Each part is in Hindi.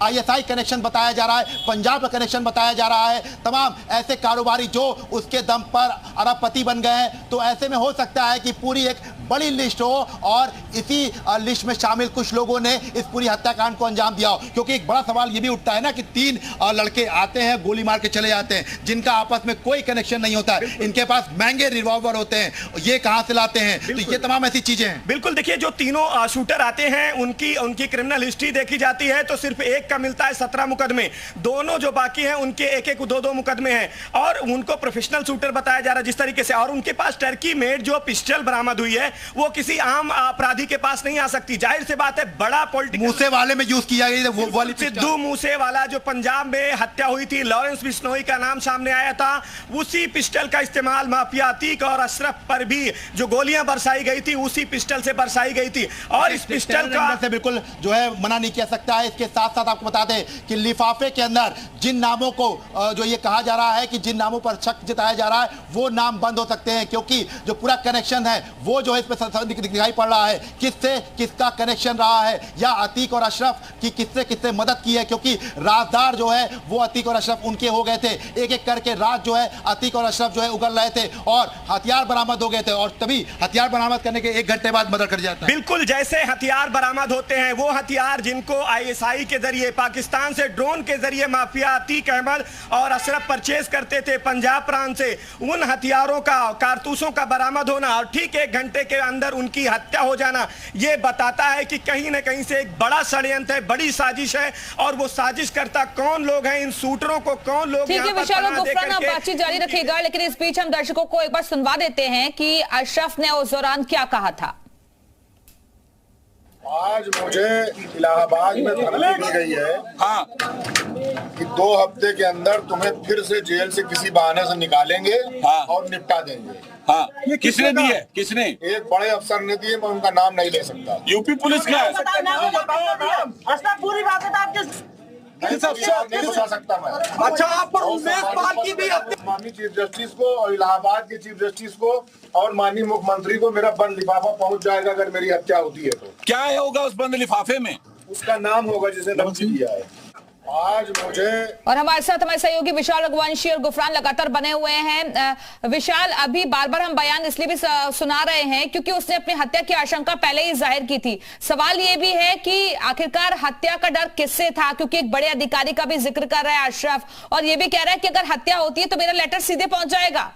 आईएसआई कनेक्शन बताया जा रहा है, पंजाब का कनेक्शन बताया जा रहा है, तमाम ऐसे कारोबारी जो उसके दम पर अरबपति बन गए हैं। तो ऐसे में हो सकता है कि पूरी एक बड़ी लिस्ट हो और इसी लिस्ट में शामिल कुछ लोगों ने इस पूरी हत्याकांड को अंजाम दिया हो। क्योंकि एक बड़ा सवाल यह भी उठता है ना कि 3 लड़के आते हैं, गोली मार के चले जाते हैं, जिनका आपस में कोई कनेक्शन नहीं होता है, इनके पास महंगे रिवॉल्वर होते हैं, ये कहां से लाते हैं? तो ये तमाम ऐसी चीजें हैं। बिल्कुल, देखिए जो तीनों शूटर आते हैं उनकी क्रिमिनल हिस्ट्री देखी जाती है तो सिर्फ एक का मिलता है 17 मुकदमे, दोनों जो बाकी हैं उनके एक एक 2-2 मुकदमे हैं और उनको प्रोफेशनल शूटर बताया जा रहा है जिस तरीके से। और उनके पास टर्की मेड जो पिस्टल बरामद हुई है वो किसी आम अपराधी के पास नहीं आ सकती। जाहिर सी बात है बड़ा पॉलिटिकल मूसे वाले में यूज किया गया वो वाली सिद्धू मूसे वाला जो पंजाब में हत्या हुई थी, लॉरेंस बिश्नोई का नाम सामने आया था, उसी पिस्टल का इस्तेमाल माफिया अतीक और अशरफ पर भी जो गोलियां बरसाई गई थी उसी पिस्टल से बरसाई गई थी। और इस पिस्टल का से बिल्कुल जो है मना नहीं किया सकता है। इसके साथ साथ आपको बता दें कि लिफाफे के अंदर जिन नामों को जो ये कहा जा रहा है कि जिन नामों पर शक जताया जा रहा है वो नाम बंद हो सकते हैं, क्योंकि जो पूरा कनेक्शन है वो जो है इस पर दिखाई पड़ रहा है किससे किसका कनेक्शन रहा है, या अतीक और अशरफ की किससे किससे मदद की है। क्योंकि राजदार जो है वो अतीक और अशरफ उनके हो गए थे, एक एक करके राज जो है अतीक और अशरफ जो है उगल रहे थे और हथियार बरामद हो गए थे और तभी हथियार बरामद करने के 1 घंटे बाद मर्डर कर जाता है। बिल्कुल, जैसे हथियार बरामद होते हैं वो हथियार जिनको आईएसआई के जरिए पाकिस्तान से ड्रोन के जरिए माफिया अतीक अहमद और अशरफ परचेज करते थे पंजाब प्रांत से, उन हथियारों का कारतूसों का बरामद होना और ठीक 1 घंटे के अंदर उनकी हत्या हो जाना ये बताता है कि कहीं ना कहीं से एक बड़ा षड्यंत्र है, बड़ी साजिश है। और वो साजिश करता कौन लोग हैं, इन शूटरों को कौन लोग। ठीक है विशाल और गुफरान, आप बातचीत जारी रखिएगा, लेकिन इस बीच हम दर्शकों को एक बार सुनवा देते हैं कि अशरफ ने उस दौरान क्या कहा था। आज मुझे इलाहाबाद में धमकी दी गई है कि 2 हफ्ते के अंदर तुम्हें फिर से जेल से किसी बहाने से निकालेंगे और निपटा देंगे। ये किसने दी है? किसने? एक बड़े अफसर ने दी है, मैं उनका नाम नहीं ले सकता। यूपी पुलिस का है। पूरी बात है नहीं बता सकता मैं। अच्छा, आप पर उमेश पाल की भी माननीय चीफ जस्टिस को और इलाहाबाद के चीफ जस्टिस को और माननीय मुख्यमंत्री को मेरा बंद लिफाफा पहुंच जाएगा अगर मेरी हत्या होती है तो। क्या होगा उस बंद लिफाफे में? उसका नाम होगा जिसे धमकी दिया है। आज मुझे और हमारे साथ हमारे सहयोगी विशाल रघुवंशी और गुफरान लगातार बने हुए हैं। विशाल, अभी बार बार हम बयान इसलिए भी सुना रहे हैं क्योंकि उसने अपनी हत्या की आशंका पहले ही जाहिर की थी। सवाल ये भी है कि आखिरकार हत्या का डर किससे था, क्योंकि एक बड़े अधिकारी का भी जिक्र कर रहा है अशरफ और ये भी कह रहा है कि अगर हत्या होती है तो मेरा लेटर सीधे पहुंच जाएगा।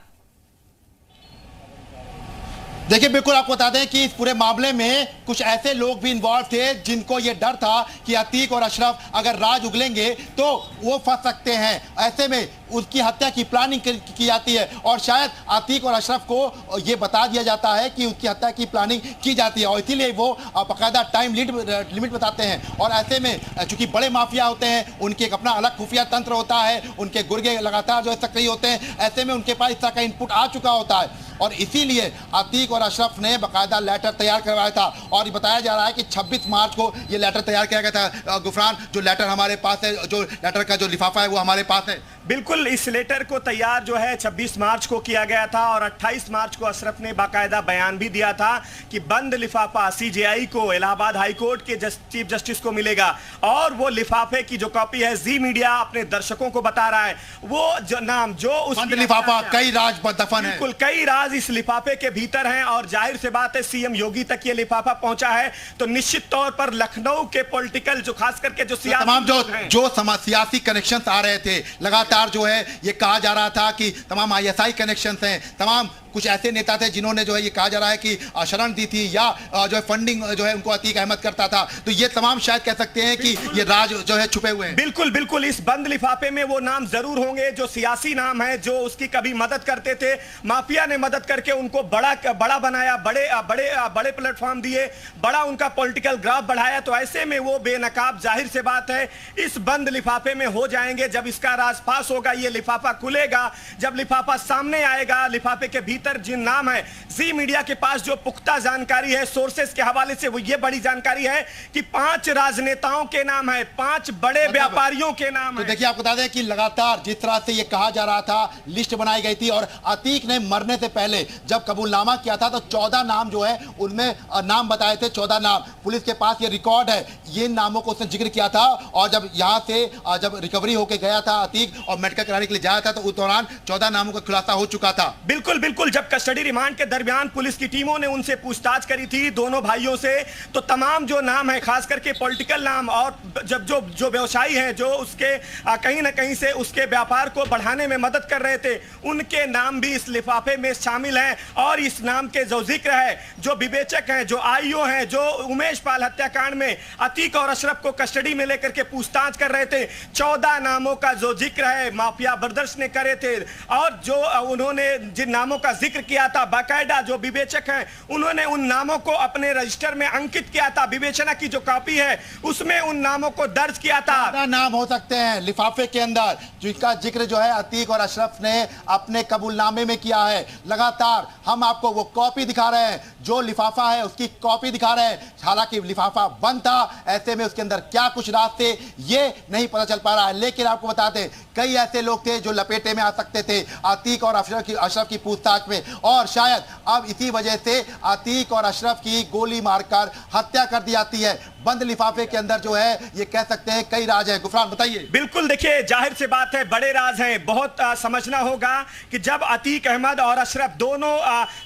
देखिए, बिल्कुल आपको बता दें कि इस पूरे मामले में कुछ ऐसे लोग भी इन्वॉल्व थे जिनको ये डर था कि अतीक और अशरफ अगर राज उगलेंगे तो वो फंस सकते हैं। ऐसे में उसकी हत्या की प्लानिंग की जाती है और शायद अतीक और अशरफ को ये बता दिया जाता है कि उसकी हत्या की प्लानिंग की जाती है और इसीलिए वो बाकायदा टाइम लिमिट बताते हैं। और ऐसे में चूंकि बड़े माफिया होते हैं, उनके एक अपना अलग खुफिया तंत्र होता है, उनके गुर्गे लगातार जो है सक्रिय होते हैं, ऐसे में उनके पास इस तरह का इनपुट आ चुका होता है और इसीलिए अतीक और अशरफ ने बाकायदा लेटर तैयार करवाया था। और ये बताया जा रहा है कि 26 मार्च को ये लेटर तैयार किया गया था। गुफरान, जो लेटर हमारे पास है, जो लेटर का जो लिफाफा है वो हमारे पास है। बिल्कुल, इस लेटर को तैयार जो है 26 मार्च को किया गया था और 28 मार्च को अशरफ ने बाकायदा बयान भी दिया था कि बंद लिफाफा सीजेआई को, इलाहाबाद हाई कोर्ट के चीफ जस्टिस को मिलेगा। और वो लिफाफे की जो कॉपी है जी मीडिया अपने दर्शकों को बता रहा है, वो जो नाम जो उस बंद लिफाफा, कई राज दफन है। बिल्कुल, कई राज इस लिफाफे के भीतर हैं और जाहिर सी बात है सीएम योगी तक ये लिफाफा पहुंचा है तो निश्चित तौर पर लखनऊ के पॉलिटिकल जो खास करके जो तमाम जो सियासी कनेक्शन आ रहे थे, लगातार जो है ये कहा जा रहा था कि तमाम आईएसआई कनेक्शंस हैं, तमाम कुछ ऐसे नेता थे जिन्होंने जो है ये कहा जा रहा है कि शरण दी थी या जो है फंडिंग जो है उनको अतीक अहमद करता था। तो ये तमाम शायद कह सकते हैं कि ये राज जो है छुपे हुए हैं। बिल्कुल बिल्कुल, इस बंद लिफाफे में वो नाम जरूर होंगे जो सियासी नाम है, जो उसकी कभी मदद करते थे। माफिया ने मदद करके उनको बड़ा बनाया, बड़े प्लेटफॉर्म दिए, बड़ा उनका पॉलिटिकल ग्राफ बढ़ाया। तो ऐसे में वो बेनकाब जाहिर से बात है इस बंद लिफाफे में हो जाएंगे। जब इसका राज पास होगा, ये लिफाफा खुलेगा, जब लिफाफा सामने आएगा, लिफाफे के भीतर अंदर जिन नाम है, जी मीडिया के पास जो पुख्ता जानकारी है सोर्सेस के हवाले से, वो ये बड़ी जानकारी है कि 5 राजनेताओं के नाम है, 5 बड़े व्यापारियों के नाम है। तो देखिए, आपको बता दें कि लगातार जिस तरह से ये कहा जा रहा था, लिस्ट बनाई गई थी, और अतीक ने मरने से पहले जब कबूलनामा किया था तो 14 नाम जो है उनमें नाम बताए थे, 14 नाम। पुलिस के पास ये रिकॉर्ड है, ये नामों को उसने जिक्र किया था। और जब यहां से जब रिकवरी होकर गया था अतीक और मेडिकल कराने के लिए जाया था, तो उस दौरान 14 नामों का खुलासा हो चुका था। बिल्कुल बिल्कुल, जब कस्टडी रिमांड के दरमियान पुलिस की टीमों ने उनसे पूछताछ करी थी, दोनों भाइयों से, तो तमाम जो नाम है, खास करके पॉलिटिकल नाम, और जब जो व्यवसायी हैं जो उसके कहीं ना कहीं से उसके व्यापार को बढ़ाने में मदद कर रहे थे, उनके नाम भी इस लिफाफे में शामिल हैं। और इस नाम के जो जिक्र है, जो विवेचक हैं, जो आईओ हैं, जो उमेश पाल हत्याकांड में अतीक और अशरफ को कस्टडी में लेकर के पूछताछ कर रहे थे, 14 नामों का जो जिक्र है माफिया ब्रदर्स ने करे थे। और जो उन्होंने जिन नामों का जिक्र किया था, बाकायदा जो विवेचक हैं उन्होंने उन नामों को अपने रजिस्टर में अंकित किया था, विवेचना की जो कॉपी है उसमें उन नामों को दर्ज किया था। नाम हो सकते हैं लिफाफे के अंदर, जिनका जिक्र जो है अतीक और अशरफ ने अपने कबूलनामे में किया है। लगातार हम आपको वो कॉपी दिखा रहे हैं, जो लिफाफा है उसकी कॉपी दिखा रहे हैं। हालांकि लिफाफा बंद था, ऐसे में उसके अंदर क्या कुछ राज थे ये नहीं पता चल पा रहा है। लेकिन आपको बता दें, कई ऐसे लोग थे जो लपेटे में आ सकते थे अतीक और अशरफ की पूछताछ में, और शायद अब इसी वजह से अतीक और अशरफ की गोली मारकर हत्या कर दी जाती है। बंद लिफाफे के अंदर जो है ये कह सकते हैं कई राज हैं। गुफरान बताइए। बिल्कुल, देखिए जाहिर सी बात है बड़े राज हैं। बहुत समझना होगा कि जब अतीक अहमद और अशरफ दोनों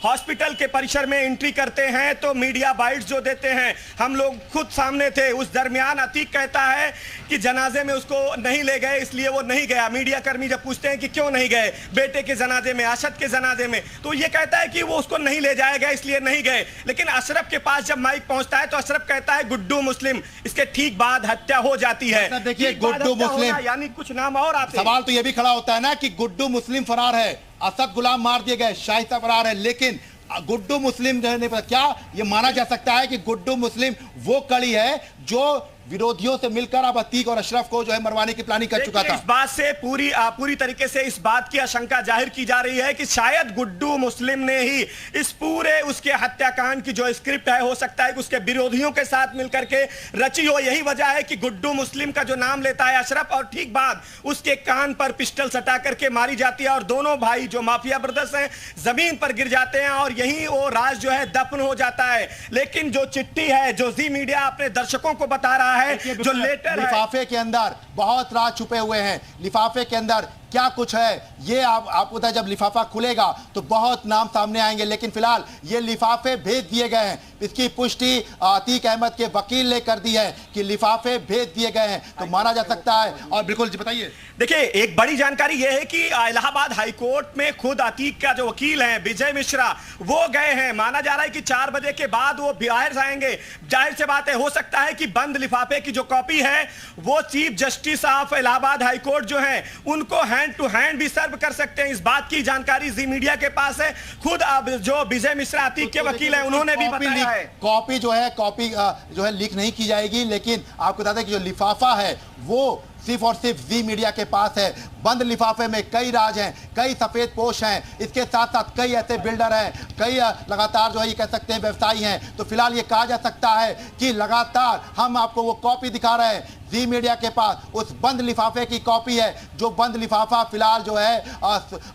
हॉस्पिटल के परिसर में एंट्री करते हैं तो मीडिया बाइट्स जो देते हैं, हम लोग खुद सामने थे। उस दरमियान अतीक कहता है कि जनाजे में उसको नहीं ले गए इसलिए वो नहीं गया। मीडिया कर्मी जब पूछते हैं कि क्यों नहीं गए बेटे के जनाजे में, अशद के जनाजे में, तो ये कहता है कि वो उसको नहीं ले जाया गया इसलिए नहीं गए। लेकिन अशरफ के पास जब माइक पहुंचता है तो अशरफ कहता है गुड्डू मुस्लिम, इसके ठीक बाद हत्या हो जाती है। देखिए, गुड्डू मुस्लिम यानी कुछ नाम और आते हैं। सवाल तो यह भी खड़ा होता है ना कि गुड्डू मुस्लिम फरार है, असद गुलाम मार दिए गए, शाइस्ता फरार है, लेकिन गुड्डू मुस्लिम रहने पर क्या ये माना जा सकता है कि गुड्डू मुस्लिम वो कड़ी है जो विरोधियों से मिलकर अब अतीक और अशरफ को जो है मरवाने की प्लानिंग कर चुका था? इस बात से पूरी तरीके से इस बात की आशंका जाहिर की जा रही है कि शायद गुड्डू मुस्लिम ने ही इस पूरे उसके हत्याकांड की जो स्क्रिप्ट है, हो सकता है कि उसके विरोधियों के साथ मिलकर के रची हो। यही वजह है कि गुड्डू मुस्लिम का जो नाम लेता है अशरफ, और ठीक बाद उसके कान पर पिस्टल सटा करके मारी जाती है और दोनों भाई जो माफिया ब्रदर्स हैं जमीन पर गिर जाते हैं और यही वो राज जो है दफन हो जाता है। लेकिन जो चिट्ठी है, जो जी मीडिया अपने दर्शकों को बता रहा है, जो लेटर लिफाफे के अंदर बहुत राज छुपे हुए हैं। लिफाफे के अंदर क्या कुछ है ये आपको पता है, जब लिफाफा खुलेगा तो बहुत नाम सामने आएंगे। लेकिन फिलहाल ये लिफाफे भेज दिए गए हैं, इसकी पुष्टि अतीक अहमद के वकील ने कर दी है कि लिफाफे भेज दिए गए हैं, तो माना जा सकता है। और बिल्कुल जी बताइए। देखिए, एक बड़ी जानकारी यह है कि इलाहाबाद हाईकोर्ट में खुद अतीक का जो वकील है विजय मिश्रा, वो गए हैं। माना जा रहा है कि 4 बजे के बाद वो बाहर आएंगे। जाहिर सी बात है, हो सकता है कि बंद लिफाफे की जो कॉपी है वो chief justice of Allahabad high court जो है उनको हैंड टू हैंड भी सर्व कर सकते हैं। इस बात की जानकारी जी मीडिया के पास है। खुद अब जो विजय मिश्रा अतीक के वकील हैं उन्होंने भी बताया है कॉपी जो है लीक नहीं की जाएगी। लेकिन आपको बता दें कि जो लिफाफा है वो सिर्फ और सिर्फ जी मीडिया के पास है। बंद लिफाफे में कई राज हैं, कई सफेद पोश हैं, इसके साथ साथ कई ऐसे बिल्डर हैं, कई लगातार जो है ये कह सकते हैं व्यवसायी हैं। तो फिलहाल ये कहा जा सकता है कि लगातार हम आपको वो कॉपी दिखा रहे हैं, जी मीडिया के पास उस बंद लिफाफे की कॉपी है, जो बंद लिफाफा फिलहाल जो है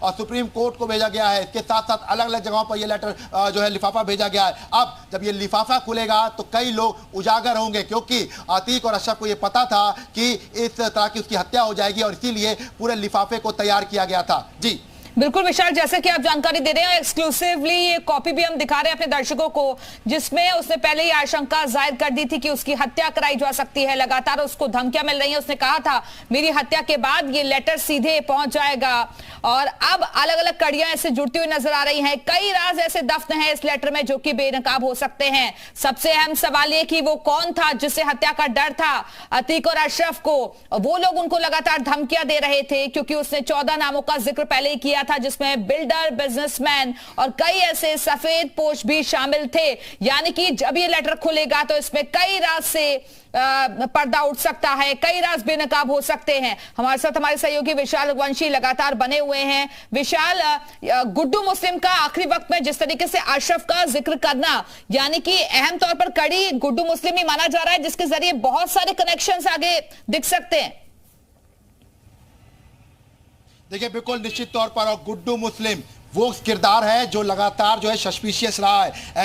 सुप्रीम कोर्ट को भेजा गया है। इसके साथ साथ अलग अलग जगहों पर ये लेटर जो है लिफाफा भेजा गया है। अब जब ये लिफाफा खुलेगा तो कई लोग उजागर होंगे, क्योंकि अतीक और अशरफ को ये पता था कि इस तरह की उसकी हत्या हो जाएगी और इसीलिए पूरे लिफाफे को तैयार किया गया था। जी बिल्कुल विशाल, जैसे कि आप जानकारी दे रहे हैं, एक्सक्लूसिवली ये कॉपी भी हम दिखा रहे हैं अपने दर्शकों को, जिसमें उसने पहले ही आशंका जाहिर कर दी थी कि उसकी हत्या कराई जा सकती है। लगातार उसको धमकियां मिल रही हैं। उसने कहा था मेरी हत्या के बाद ये लेटर सीधे पहुंच जाएगा, और अब अलग अलग कड़ियां ऐसे जुड़ती हुई नजर आ रही हैं। कई राज ऐसे दफन हैं इस लेटर में जो कि बेनकाब हो सकते हैं। सबसे अहम सवाल ये कि वो कौन था जिससे हत्या का डर था अतीक और अशरफ को। वो लोग उनको लगातार धमकियां दे रहे थे क्योंकि उसने 14 नामों का जिक्र पहले ही किया था, जिसमें बिल्डर, बिजनेसमैन और कई ऐसे सफेद पोश भी शामिल थे। यानी कि जब ये लेटर खुलेगा तो इसमें कई राज से पर्दा उठ सकता है, कई राज बेनकाब हो सकते हैं। हमारे साथ हमारे सहयोगी विशाल रघुवंशी लगातार बने हुए हैं। विशाल, गुड्डू मुस्लिम का आखिरी वक्त में जिस तरीके से अशरफ का जिक्र करना, यानी कि अहम तौर पर कड़ी गुड्डू मुस्लिम ही माना जा रहा है, जिसके जरिए बहुत सारे कनेक्शंस आगे दिख सकते हैं। देखिए, बिल्कुल निश्चित तौर पर, और गुड्डू मुस्लिम वो किरदार है जो लगातार जो है सस्पिशियस रहा है।